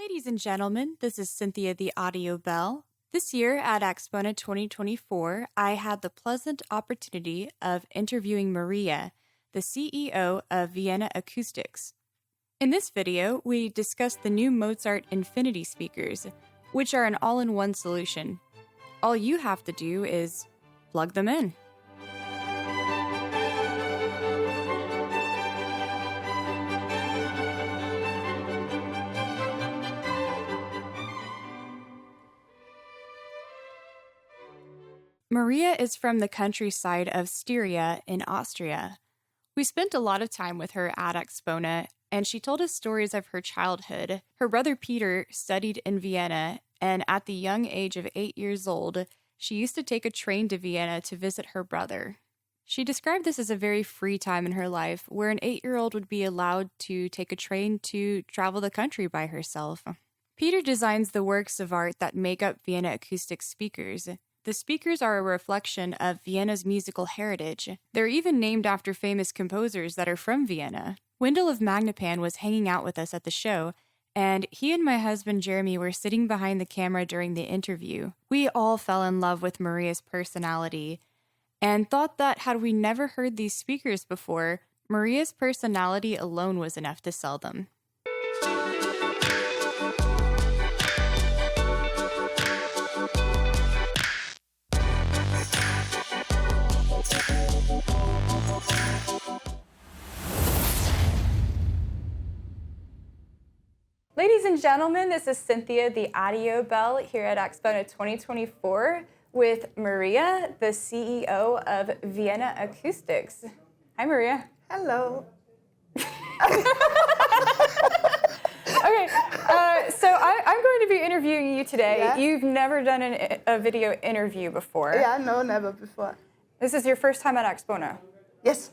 Ladies and gentlemen, this is Cynthia, the AudioBelle. This year at AXPONA 2024, I had the pleasant opportunity of interviewing Maria, the CEO of Vienna Acoustics. In this video, we discussed the new Mozart Infinity speakers, which are an all-in-one solution. All you have to do is plug them in. Maria is from the countryside of Styria in Austria. We spent a lot of time with her at AXPONA, and she told us stories of her childhood. Her brother Peter studied in Vienna, and at the young age of 8 years old, she used to take a train to Vienna to visit her brother. She described this as a very free time in her life, where an 8-year-old would be allowed to take a train to travel the country by herself. Peter designs the works of art that make up Vienna Acoustics speakers. The speakers are a reflection of Vienna's musical heritage. They're even named after famous composers that are from Vienna. Wendell of Magnipan was hanging out with us at the show, and he and my husband Jeremy were sitting behind the camera during the interview. We all fell in love with Maria's personality, and thought that had we never heard these speakers before, Maria's personality alone was enough to sell them. Ladies and gentlemen, this is Cynthia, the AudioBelle, here at AXPONA 2024 with Maria, the CEO of Vienna Acoustics. Hi, Maria. Hello. Okay, so I'm going to be interviewing you today. Yeah. You've never done a video interview before. Yeah, no, never before. This is your first time at AXPONA. Yes.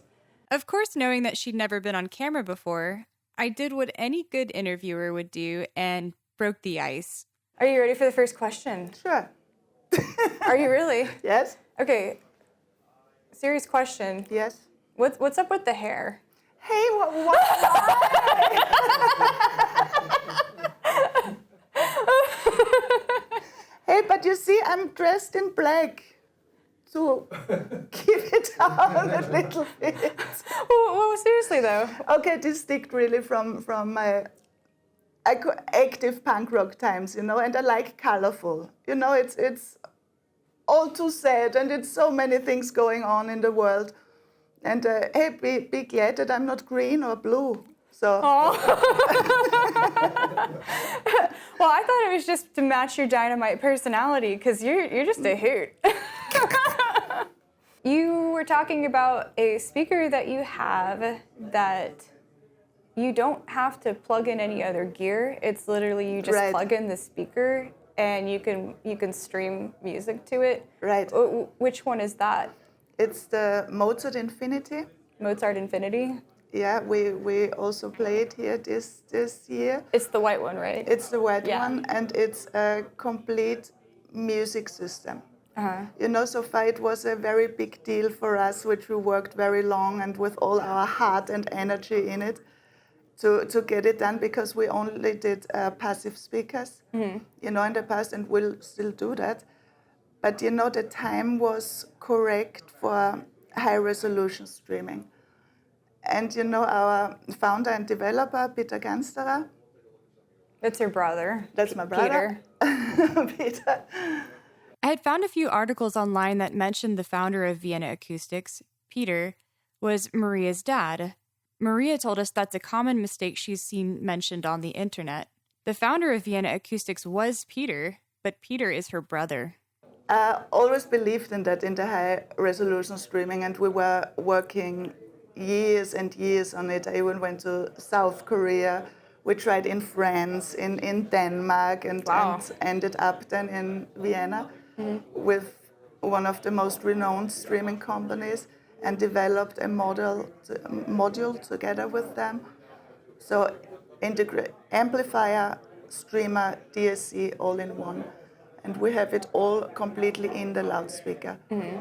Of course, knowing that she'd never been on camera before, I did what any good interviewer would do and broke the ice. Are you ready for the first question? Sure. Are you really? Yes. Okay. Serious question. Yes. What's up with the hair? Hey, what? Hey, but you see, I'm dressed in black to keep it down a little bit. Well, seriously though. Okay, this stick really from my active punk rock times, you know, and I like colorful. You know, it's all too sad, and it's so many things going on in the world. And hey, be glad that I'm not green or blue. So. Well, I thought it was just to match your dynamite personality, because you're just a hoot. You were talking about a speaker that you have that you don't have to plug in any other gear. It's literally you just plug in the speaker and you can stream music to it. Right. Which one is that? It's the Mozart Infinity. Mozart Infinity? Yeah, we also play it here this year. It's the white one, right? It's the white one, and it's a complete music system. Uh-huh. You know, so far it was a very big deal for us, which we worked very long and with all our heart and energy in it to get it done, because we only did passive speakers, you know, in the past, and we'll still do that. But, you know, the time was correct for high-resolution streaming. And, you know, our founder and developer, Peter Gansterer. That's your brother. That's my brother. Peter. Peter. I had found a few articles online that mentioned the founder of Vienna Acoustics, Peter, was Maria's dad. Maria told us that's a common mistake she's seen mentioned on the internet. The founder of Vienna Acoustics was Peter, but Peter is her brother. I always believed in that, in the high-resolution streaming, and we were working years and years on it. I even went to South Korea. We tried in France, in Denmark, and ended up then in Vienna with one of the most renowned streaming companies, and developed a module together with them. So integrate amplifier, streamer, DSC, all in one. And we have it all completely in the loudspeaker.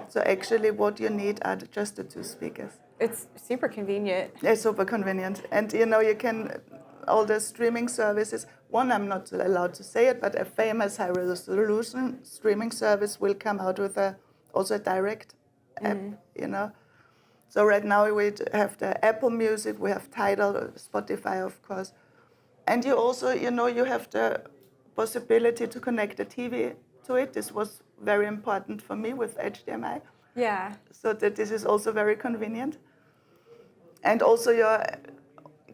So actually what you need are just the two speakers. It's super convenient. It's super convenient. And you know, you can, all the streaming services, one, I'm not allowed to say it, but a famous high-resolution streaming service will come out with also a direct app, you know. So right now we have the Apple Music, we have Tidal, Spotify, of course. And you also, you know, you have the possibility to connect the TV to it. This was very important for me with HDMI. Yeah. So that this is also very convenient. And also your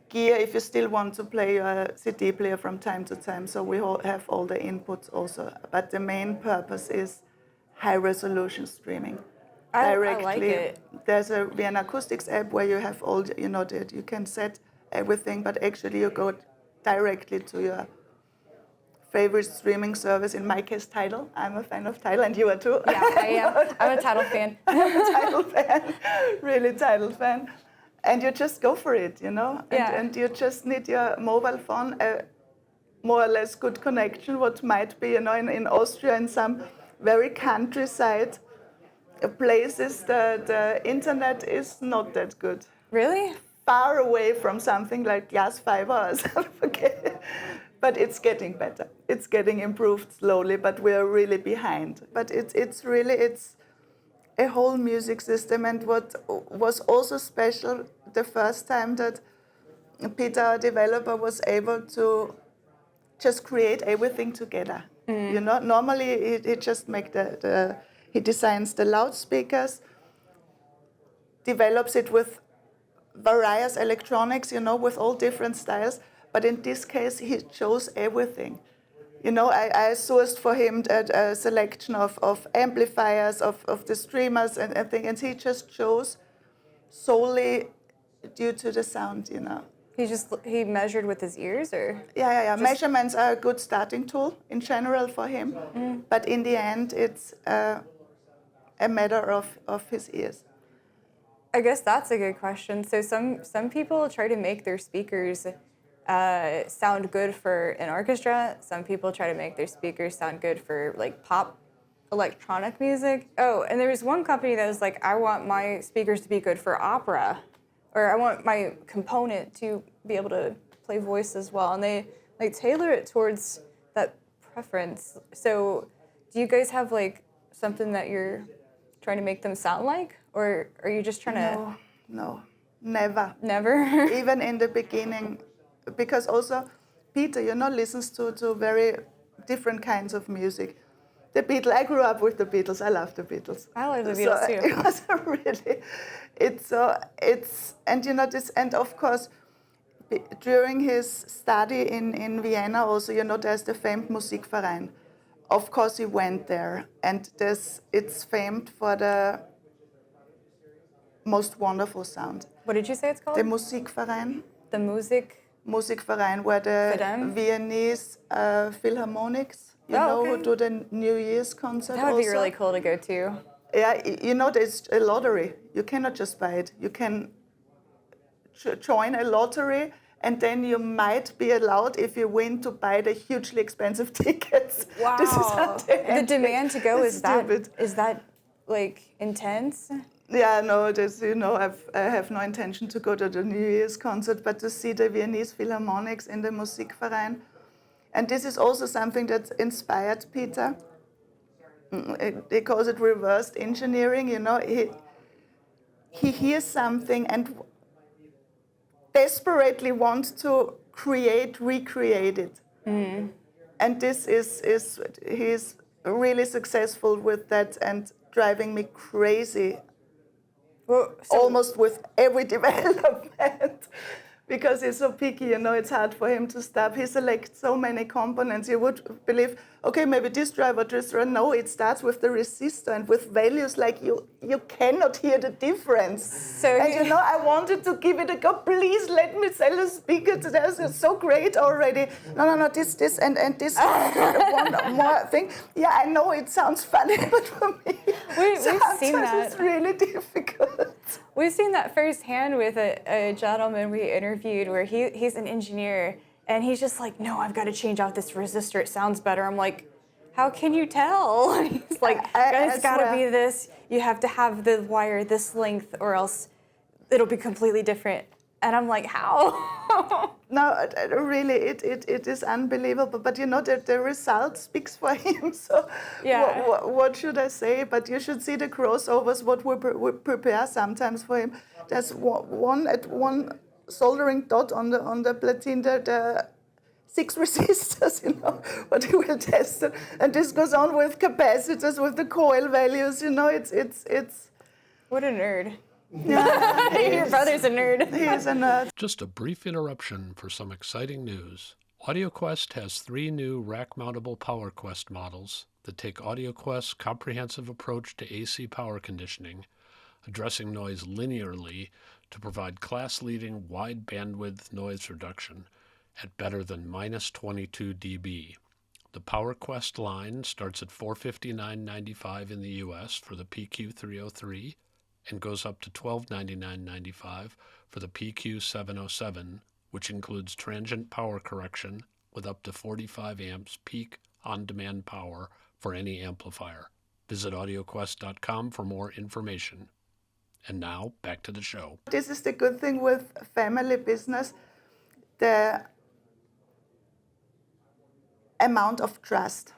gear, if you still want to play your CD player from time to time. So we have all the inputs also. But the main purpose is high-resolution streaming. I like it. There's a Vienna Acoustics app where you have all, you know, that you can set everything, but actually you go directly to your favorite streaming service. In my case, Tidal. I'm a fan of Tidal, and you are too. Yeah, I am. I'm a Tidal fan. I'm a Tidal fan, really Tidal fan. And you just go for it, you know? And you just need your mobile phone, a more or less good connection, what might be, you know, in Austria, in some very countryside places, the internet is not that good. Really? Far away from something like glass fiber or something. But it's getting better. It's getting improved slowly, but we're really behind. But it's a whole music system. And what was also special the first time that Peter, our developer, was able to just create everything together. You know, normally he just make he designs the loudspeakers, develops it with various electronics, you know, with all different styles. But in this case, he chose everything. You know, I sourced for him a selection of amplifiers, of the streamers and everything, and he just chose solely due to the sound, you know. He measured with his ears, or? Yeah. Measurements are a good starting tool in general for him, but in the end, it's a matter of his ears. I guess that's a good question. So some people try to make their speakers sound good for an orchestra. Some people try to make their speakers sound good for like pop electronic music. Oh, and there was one company that was like, I want my speakers to be good for opera, or I want my component to be able to play voice as well. And they like tailor it towards that preference. So do you guys have like something that you're trying to make them sound like, or are you just trying to? No, never. Never? Even in the beginning, because also Peter, you know, listens to very different kinds of music. The Beatles, I grew up with the Beatles. I love the Beatles. I love the Beatles too. It was really, and you know this, and of course, during his study in Vienna also, you know, there's the famed Musikverein. Of course, he went there, and it's famed for the most wonderful sound. What did you say it's called? The Musikverein. The Musikverein, where the Viennese Philharmonics, you know, who do the New Year's concert. That would be really cool to go to. Yeah, you know, there's a lottery. You cannot just buy it. You can join a lottery, and then you might be allowed, if you win, to buy the hugely expensive tickets. Wow. This is the demand to go is stupid. that like intense? Yeah, no, you know, I have no intention to go to the New Year's concert, but to see the Viennese Philharmonics in the Musikverein. And this is also something that inspired Peter. He calls it reversed engineering, you know. He hears something and desperately wants to recreate it. And this he's really successful with that and driving me crazy. Well, almost with every development, because he's so picky, you know, it's hard for him to stop. He selects so many components. You would believe, okay, maybe this driver. No, it starts with the resistor and with values like you cannot hear the difference. And you know, I wanted to give it a go. Please let me sell a speaker to this. It's so great already. No, this and this one more thing. Yeah, I know it sounds funny, but for me, we've seen that. It's really difficult. We've seen that firsthand with a gentleman we interviewed where he's an engineer, and he's just like, no, I've got to change out this resistor. It sounds better. I'm like, how can you tell? And he's like, it's got to be this. You have to have the wire this length, or else it'll be completely different. And I'm like, how? No, really, it is unbelievable. But you know, the result speaks for him. So Yeah. what should I say? But you should see the crossovers, what we prepare sometimes for him. There's one soldering dot on the platine, the 6 resistors, you know, what he will test. And this goes on with capacitors, with the coil values, you know, it's What a nerd. Your brother's a nerd. He is a nerd. Just a brief interruption for some exciting news. AudioQuest has 3 new rack-mountable PowerQuest models that take AudioQuest's comprehensive approach to AC power conditioning, addressing noise linearly to provide class-leading wide bandwidth noise reduction at better than -22 dB. The PowerQuest line starts at $459.95 in the US for the PQ303 and goes up to $1299.95 for the PQ707, which includes transient power correction with up to 45 amps peak on-demand power for any amplifier. Visit audioquest.com for more information. And now, back to the show. This is the good thing with family business, the amount of trust.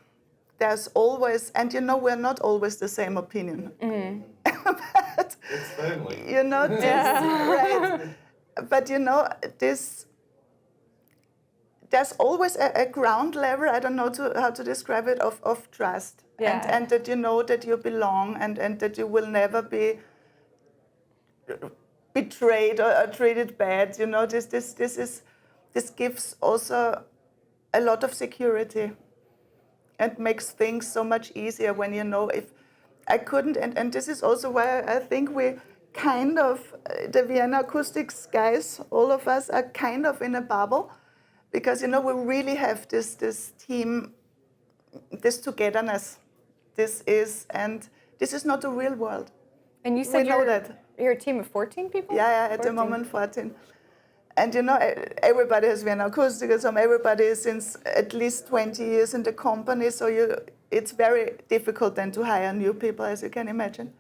There's always, and you know, we're not always the same opinion. But, It's family. you know, this, right? But you know, there's always a ground level, I don't know how to describe it, of trust. Yeah. And that you know that you belong and that you will never be betrayed or treated bad. You know, this gives also a lot of security and makes things so much easier when you know if I couldn't, and this is also why I think we kind of, the Vienna Acoustics guys, all of us are kind of in a bubble, because you know we really have this team, this togetherness. This is not the real world. And you said We know that. You're a team of 14 people? Yeah, at the 14. moment 14. And you know, everybody has Vienna Acoustics, everybody is since at least 20 years in the company, so it's very difficult then to hire new people, as you can imagine.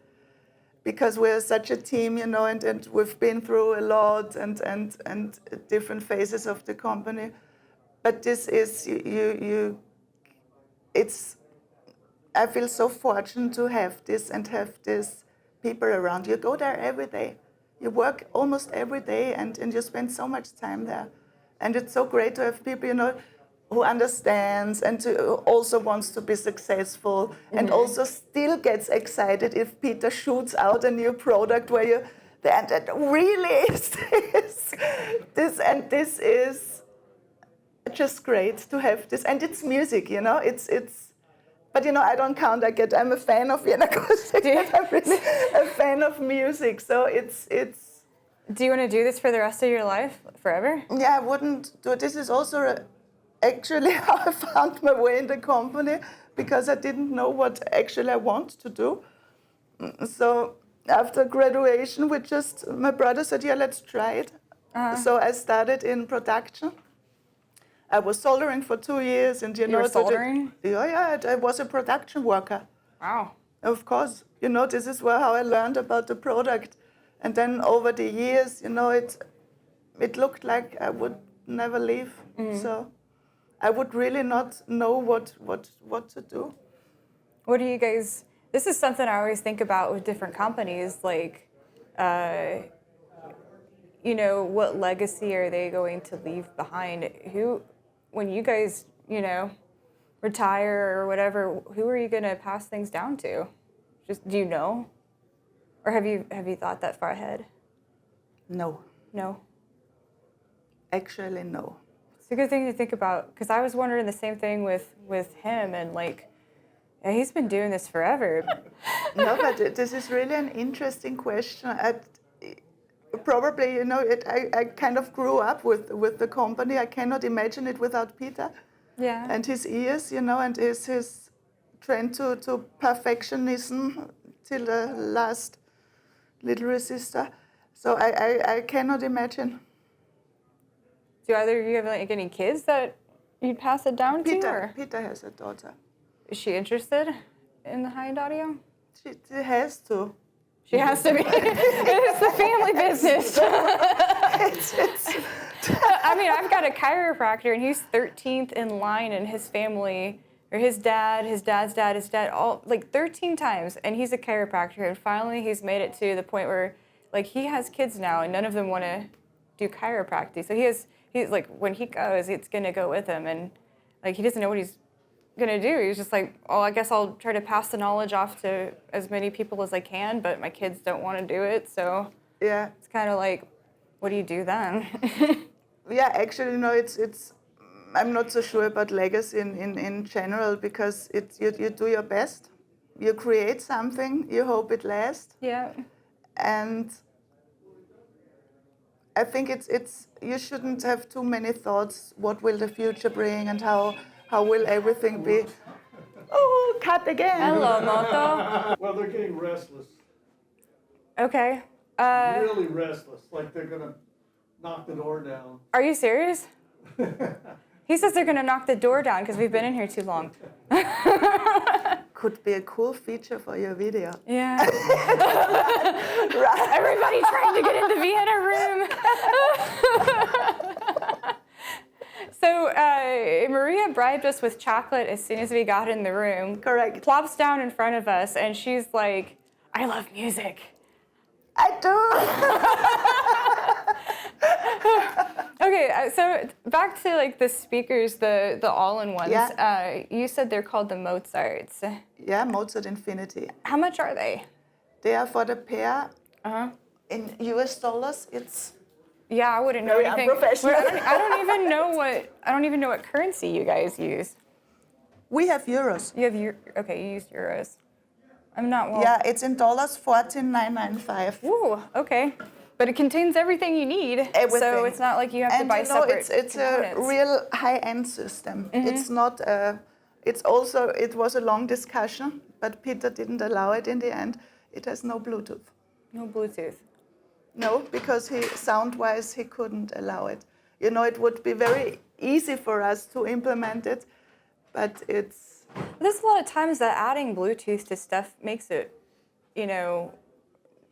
Because we're such a team, you know, and we've been through a lot and different phases of the company. But this is, I feel so fortunate to have this and have these people around. You go there every day. You work almost every day and you spend so much time there. And it's so great to have people, you know, who understands and also wants to be successful and also still gets excited if Peter shoots out a new product where you, and really is this is just great to have this. And it's music, you know, but you know, I don't count. I'm a fan of Vienna Acoustics. I'm really a fan of music. So it's. Do you want to do this for the rest of your life, forever? Yeah, I wouldn't do it. This is also actually how I found my way in the company, because I didn't know what actually I want to do. So after graduation, my brother said, yeah, let's try it. So I started in production. I was soldering for 2 years, and you know, were soldering? Yeah, I was a production worker. Wow. Of course, you know, this is how I learned about the product, and then over the years, you know, it looked like I would never leave. So I would really not know what to do. What do you guys? This is something I always think about with different companies, like. You know, what legacy are they going to leave behind? When you guys, you know, retire or whatever, who are you going to pass things down to? Just, do you know? Or have you thought that far ahead? No. No? Actually, no. It's a good thing to think about, because I was wondering the same thing with him, and like, he's been doing this forever. No, but this is really an interesting question. Probably, you know, I kind of grew up with the company. I cannot imagine it without Peter. Yeah. And his ears, you know, and his trend to perfectionism till the last little resistor. So I cannot imagine. Do either of you have like any kids that you'd pass it down to? Or? Peter has a daughter. Is she interested in the high-end audio? She has to. She has to be. It's the family business. I mean, I've got a chiropractor, and he's 13th in line in his family, or his dad's dad, all like 13 times, and he's a chiropractor. And finally, he's made it to the point where, like, he has kids now, and none of them want to do chiropractic. So he's like, when he goes, it's gonna go with him, and like he doesn't know what he's gonna do. He's just like, oh, I guess I'll try to pass the knowledge off to as many people as I can, but my kids don't want to do it, so Yeah. it's kind of like, what do you do then? Yeah, actually, no, it's. I'm not so sure about legacy in general, because you do your best, you create something, you hope it lasts, Yeah. and I think it's you shouldn't have too many thoughts. What will the future bring, and how will everything be? Oh, cut again. Hello, Moto. Well, they're getting restless, Okay. really restless, like they're gonna knock the door down. Are you serious? He says they're gonna knock the door down because we've been in here too long. Could be a cool feature for your video. Yeah. Everybody trying to get in the Vienna room. So Maria bribed us with chocolate as soon as we got in the room. Correct. Plops down in front of us, and she's like, I love music. I do. Okay, so back to like the speakers, the all-in-ones. Yeah. You said they're called the Mozarts. Yeah, Mozart Infinity. How much are they? They are for the pair. Uh-huh. In US dollars, it's Yeah, I wouldn't know Very anything. unprofessional. I don't even know what currency you guys use. we have euros. You have you use euros. I'm not well. Yeah, it's in dollars, 14,995. Ooh, okay. But it contains everything you need. So Everything. it's not like you have to And buy you know, separate it's a components. real high-end system. It's not. It was a long discussion, but Peter didn't allow it in the end. It has no Bluetooth. No Bluetooth. No, because sound-wise he couldn't allow it. You know, it would be very easy for us to implement it, but it's. There's a lot of times that adding Bluetooth to stuff makes it,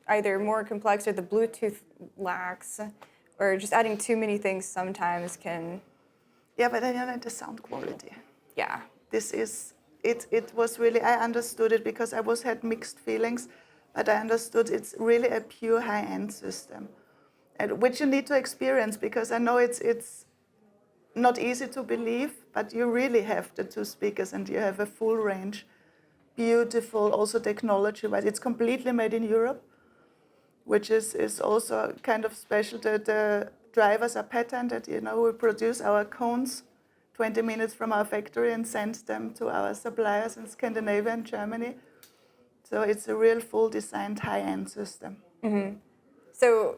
either more complex or the Bluetooth lacks, or just adding too many things sometimes can. Yeah, but then you know the sound quality. Yeah. This is. It was really. I understood it because I had mixed feelings, but I understood it's really a pure high-end system, and which you need to experience, because I know it's not easy to believe, but you really have the two speakers and you have a full range. Beautiful, also technology-wise. It's completely made in Europe, which is also kind of special. The drivers are patented. We produce our cones 20 minutes from our factory and send them to our suppliers in Scandinavia and Germany. So it's a real full designed high-end system. Mm-hmm. So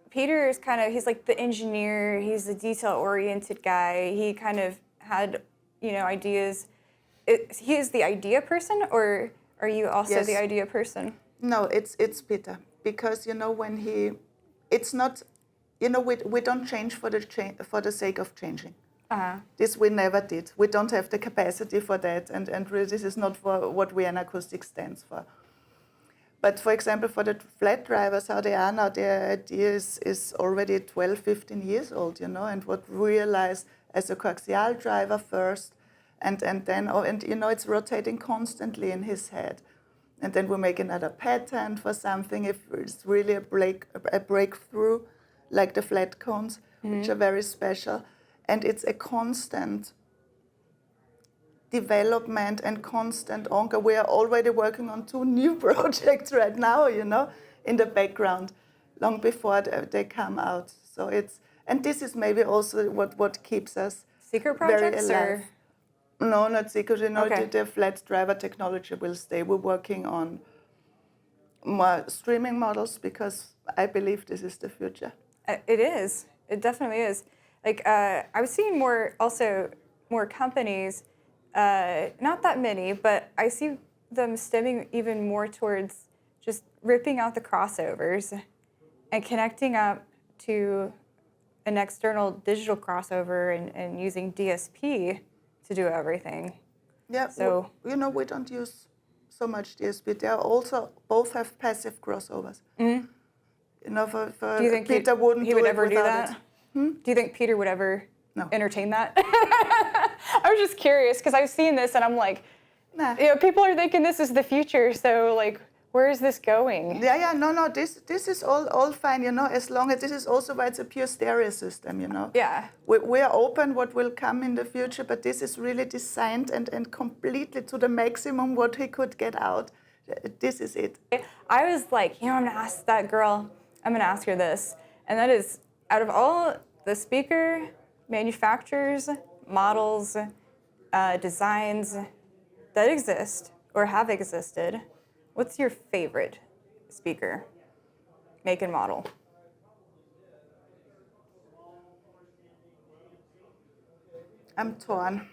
Peter is he's like the engineer, he's the detail-oriented guy. He kind of had, ideas. He is the idea person, or are you also Yes. the idea person? No, it's Peter, because it's not, we don't change for the sake of changing. Uh-huh. This we never did. We don't have the capacity for that, and really this is not for what Vienna Acoustics stands for. But for example, for the flat drivers, how they are now, their idea is already 12, 15 years old, and what we realized as a coaxial driver first, and then it's rotating constantly in his head. And then we make another patent for something if it's really a breakthrough, like the flat cones, which are very special. And it's a constant development and constant ongoing. We are already working on 2 new projects right now, in the background, long before they come out. So and this is maybe also what keeps us Secret very projects, alive. or? No, not secret. Okay. The flat driver technology will stay. We're working on more streaming models because I believe this is the future. It is. It definitely is. Like, I was seeing more companies, not that many, but I see them stemming even more towards just ripping out the crossovers and connecting up to an external digital crossover and using DSP to do everything. Yeah, So we don't use so much DSP. They are also both have passive crossovers. You know, for Do you think Peter wouldn't he do would it ever do without that? it. Do you think Peter would ever No. entertain that? I was just curious because I've seen this and I'm like, Nah. you know, people are thinking this is the future. So like, where is this going? Yeah, no, this is all fine, you know, as long as this is also why it's a pure stereo system, you know. Yeah. We are open what will come in the future, but this is really designed and completely to the maximum what he could get out. This is it. I was like, you know, I'm gonna ask that girl, I'm gonna ask her this. And that is, out of all the speaker manufacturers, models, designs that exist or have existed, what's your favorite speaker, make and model? I'm torn.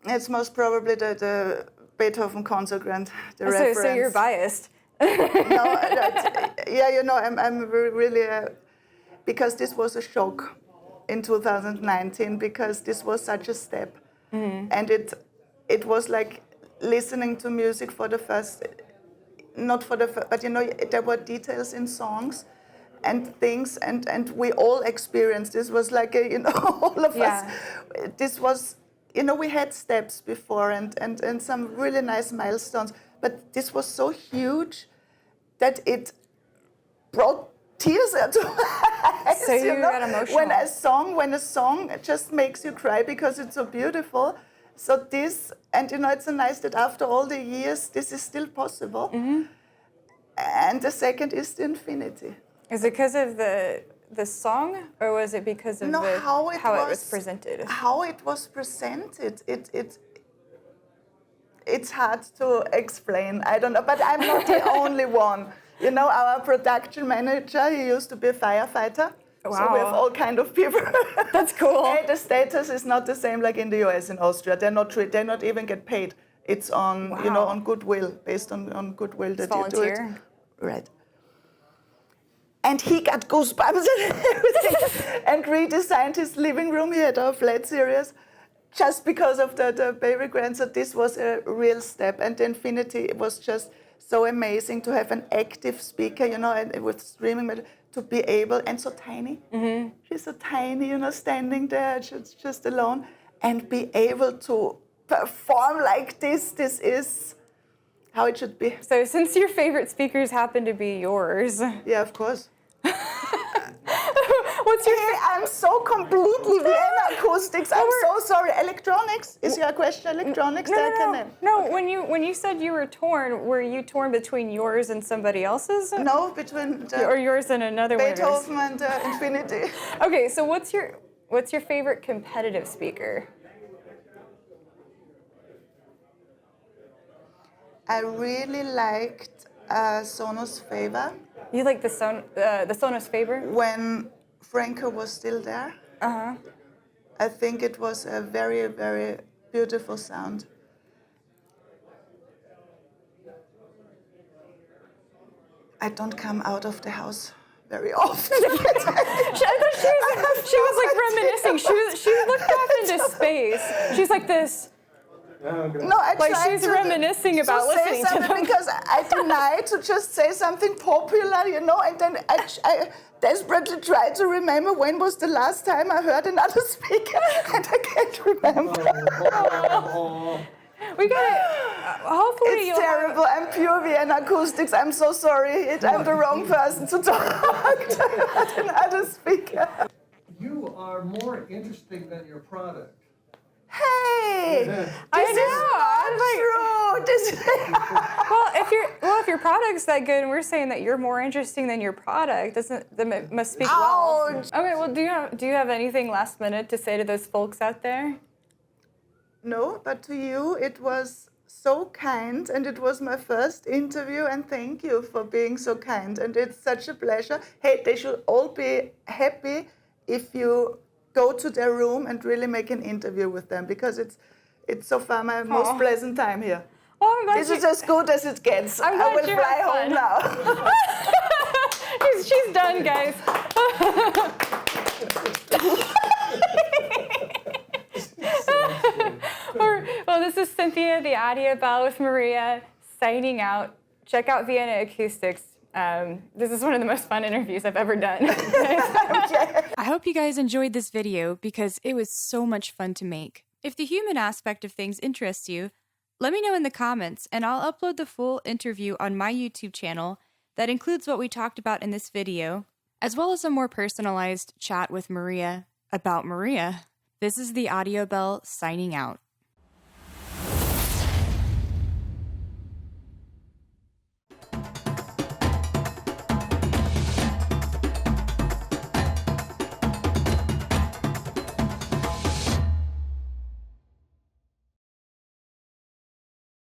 It's most probably the Beethoven Concertant, the reference. So you're biased. No, yeah, you know, I'm really, because this was a shock in 2019, because this was such a step. And it was like listening to music for the first, not for the first, but you know, there were details in songs and things, and we all experienced. This was like a, you know, all of us. This was, you know, we had steps before and some really nice milestones, but this was so huge that it brought tears into my eyes. So you know? got emotional. When a song just makes you cry because it's so beautiful. So this, and you know, it's so nice that after all the years, this is still possible. And the second is the Infinity. Is it because of the song, or was it because of how it was presented? How it was presented, it's hard to explain. I don't know, but I'm not the only one. You know, our production manager, he used to be a firefighter. Wow. So we have all kind of people. That's cool. Hey, the status is not the same like in the US and Austria. They're not even get paid. It's on, you know, on goodwill, based on goodwill that you do it. Volunteer. Right. And he got goosebumps and everything, and redesigned his living room. He had our flat series, just because of the baby grand. So this was a real step. And the Infinity was just so amazing to have an active speaker, you know, and with streaming, to be able, and so tiny. She's so tiny, you know, standing there just alone, and be able to perform like this. This is how it should be. So since your favorite speakers happen to be yours. Yeah, of course. What's your I'm so completely Vienna Acoustics. I'm so sorry. Electronics? Is your question electronics? No. When you said you were torn, were you torn between yours and somebody else's? No, between or yours and another Beethoven one of yours? and Infinity. Okay, so what's your favorite competitive speaker? I really liked Sonos Faber. You like the Sonos Faber? When Franco was still there. I think it was a very, very beautiful sound. I don't come out of the house very often. she was like reminiscing. She looked off into space. She's like this. No, I like she's reminiscing about listening to them. Because I deny to just say something popular, you know, and then I desperately try to remember when was the last time I heard another speaker, and I can't remember. We got it. Hopefully it's terrible. I'm pure Vienna Acoustics. I'm so sorry. I'm the wrong person to talk to about another speaker. You are more interesting than your product. Hey, this is not true. if your product's that good, and we're saying that you're more interesting than your product, that must speak well. Okay, well, do you have anything last minute to say to those folks out there? No, but to you, it was so kind, and it was my first interview, and thank you for being so kind, and it's such a pleasure. Hey, they should all be happy if you go to their room and really make an interview with them, because it's so far my most pleasant time here. Well, I'm glad this is as good as it gets. I will fly home now. She's done, guys. Well, this is Cynthia, the AudioBelle with Maria, signing out. check out Vienna Acoustics. This is one of the most fun interviews I've ever done. I hope you guys enjoyed this video because it was so much fun to make. If the human aspect of things interests you, let me know in the comments and I'll upload the full interview on my YouTube channel that includes what we talked about in this video, as well as a more personalized chat with Maria about Maria. This is the AudioBelle signing out.